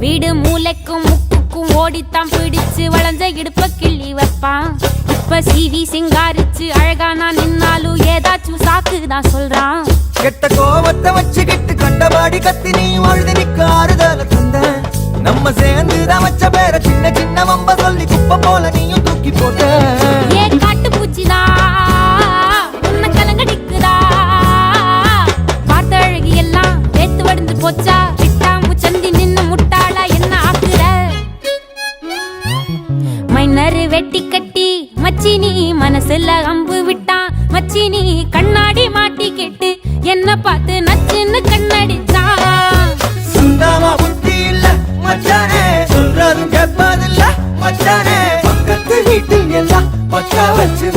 வீடு மூளைக்கும் முக்குக்கும் ஓடித்தான் பிடிச்சு வளைஞ்ச இடுப்ப கிள்ளி வைப்பான். இப்ப சிவி சிங்காரிச்சு அழகா நான் நின்னாலும் ஏதாச்சும் சாக்குதான் சொல்றான். கெட்ட கோவத்தை வச்சுக்கிட்டு கண்டபாடி கத்தி நீ வாழ்ந்து நிக்க ஆறுதல தந்த. நம்ம சேர்ந்துதான் வச்ச பேர சின்ன சின்ன வம்ப சொல்லி குப்பை போல நீயும் தூக்கி போட்ட. ஏ காட்டு பூச்சிதா உன்னை கலங்கடிக்குதா, பார்த்த அழகி எல்லாம் வேத்து வடிந்து போச்சா. விட்டாமு சந்தி நின்னு முட்டாளா என்ன ஆக்குற. மைனரு வெட்டி கட்டி மச்சினி மனசுல அம்பு விட்டான். மச்சினி கண்ணாடி மாட்டி கேட்டு என்ன பார்த்து நச்சுன்னு கண்ணடிச்சான். சுண்டாமா புத்தி இல்ல மச்சானே, சொல்றதும் கேட்பதில்ல மச்சானே. பக்கத்து வீட்டில் எல்லாம் பக்கா வச்சு